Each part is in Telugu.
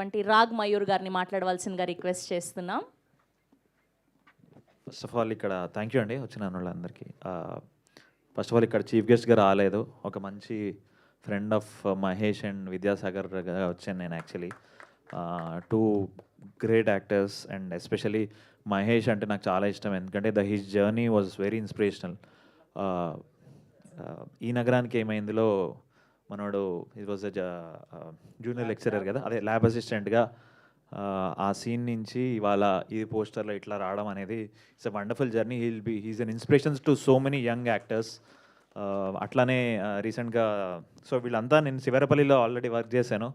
వంటి రాగ్ మయూర్ గారిని మాట్లాడవలసిందిగా రిక్వెస్ట్ చేస్తున్నాం. ఫస్ట్ ఆఫ్ ఆల్ ఇక్కడ థ్యాంక్ యూ అండి వచ్చిన వాళ్ళందరికీ. ఫస్ట్ ఆఫ్ ఆల్ ఇక్కడ చీఫ్ గెస్ట్గా రాలేదు, ఒక మంచి ఫ్రెండ్ ఆఫ్ మహేష్ అండ్ విద్యాసాగర్గా వచ్చాను నేను. Actually two great actors and especially Mahesh అంటే నాకు చాలా ఇష్టం, ఎందుకంటే his journey was very inspirational. ఈ నగరానికి ఏమైందిలో మనోడు ఇట్ వాజ్ జూనియర్ లెక్చరర్ కదా, అదే ల్యాబ్ అసిస్టెంట్గా ఆ సీన్ నుంచి ఇవాళ ఈ పోస్టర్లో ఇట్లా రావడం అనేది it's a wonderful journey. He's an inspirations to so many young actors. అట్లానే రీసెంట్గా సో వీళ్ళంతా నేను శివరపల్లిలో ఆల్రెడీ వర్క్ చేశాను,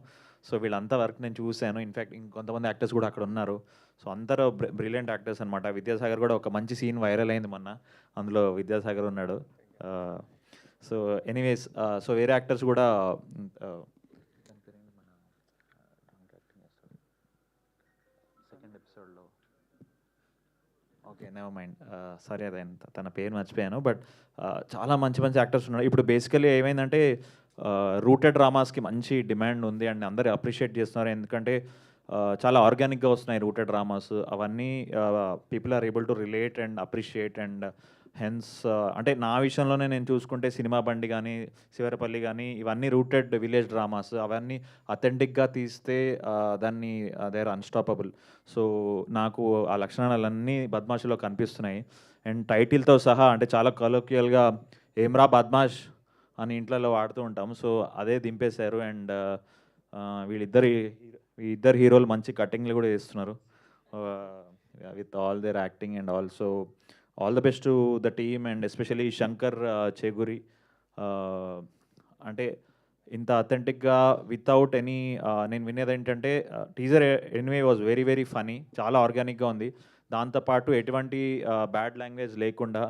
సో వీళ్ళంతా వర్క్ నేను చూశాను. ఇన్ఫ్యాక్ట్ ఇంకొంతమంది యాక్టర్స్ కూడా అక్కడ ఉన్నారు. సో అందరూ బ్రిలియంట్ యాక్టర్స్ అనమాట. విద్యాసాగర్ కూడా ఒక మంచి సీన్ వైరల్ అయింది మొన్న, అందులో విద్యాసాగర్ ఉన్నాడు. సో ఎనీవేస్ సో వేరే యాక్టర్స్ కూడా సెకండ్ ఎపిసోడ్లో ఓకే నెవర్ మైండ్, సారీ అదే తన పేరు మర్చిపోయాను. బట్ చాలా మంచి మంచి యాక్టర్స్ ఉన్నారు. ఇప్పుడు బేసికలీ ఏమైందంటే రూటెడ్ డ్రామాస్కి మంచి డిమాండ్ ఉంది అండ్ అందరూ అప్రిషియేట్ చేస్తున్నారు, ఎందుకంటే చాలా ఆర్గానిక్గా వస్తున్నాయి రూటెడ్ డ్రామాస్. అవన్నీ people are able to relate and appreciate and hence అంటే నా విషయంలోనే నేను చూసుకుంటే సినిమా బండి కానీ శివరపల్లి కానీ ఇవన్నీ రూటెడ్ విలేజ్ డ్రామాస్. అవన్నీ అథెంటిక్గా తీస్తే దాన్ని దే ఆర్ అన్స్టాపబుల్. సో నాకు ఆ లక్షణాలన్నీ బద్మాష్లో కనిపిస్తున్నాయి. అండ్ టైటిల్తో సహా అంటే చాలా కలోక్యల్గా ఏమ్రా బద్మాష్ అని ఇంట్లో వాడుతూ ఉంటాం, సో అదే దింపేశారు. అండ్ వీళ్ళిద్దరు హీరోలు మంచి కటింగ్లు కూడా చేస్తున్నారు with all their acting. And also all the best to the team and especially Shankar Cheguri. అంటే ఇంత అథెంటిక్గా వితౌట్ ఎనీ నేను వినేది ఏంటంటే teaser anyway was very very funny, చాలా ఆర్గానిక్గా ఉంది. దాంతోపాటు ఎటువంటి బ్యాడ్ లాంగ్వేజ్ లేకుండా,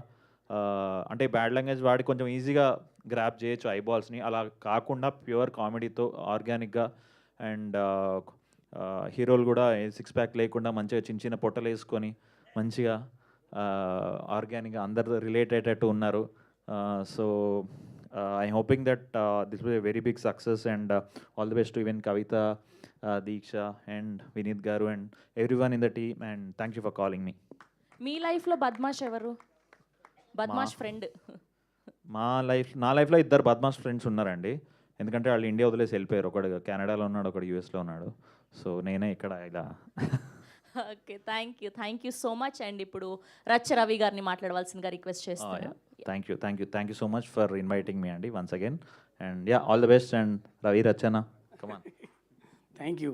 అంటే బ్యాడ్ లాంగ్వేజ్ వాడి కొంచెం ఈజీగా గ్రాప్ చేయొచ్చు ఐబాల్స్ని, అలా కాకుండా ప్యూర్ కామెడీతో ఆర్గానిక్గా. అండ్ హీరోలు కూడా సిక్స్ ప్యాక్ లేకుండా మంచిగా చిన్న చిన్న పొట్టలు వేసుకొని మంచిగా ఆర్గానిక్గా అందరు రిలేట్ అయ్యేటట్టు ఉన్నారు. So I'm hoping that this was a very big success and all the best to even Kavitha, Deeksha and Vineeth గారు and everyone in the team. And thank you for calling me. మీ లైఫ్లో బద్మాష్ ఎవరు? బద్మాష్ ఫ్రెండ్? నా లైఫ్లో ఇద్దరు బద్మాష్ ఫ్రెండ్స్ ఉన్నారండి, ఎందుకంటే వాళ్ళు ఇండియా వదిలేసి వెళ్ళిపోయారు. ఒకడు కెనడాలో ఉన్నాడు, ఒకడు యూఎస్లో ఉన్నాడు. సో నేనే ఇక్కడ ఇలా. Okay, thank you so much. And ఇప్పుడు రచ్చ రవి గారిని మాట్లాడవలసిందిగా రిక్వెస్ట్ చేస్తున్నాను. Thank you so much for inviting me అండి once again. And yeah all the best. And Ravi Rachana come on. Thank you.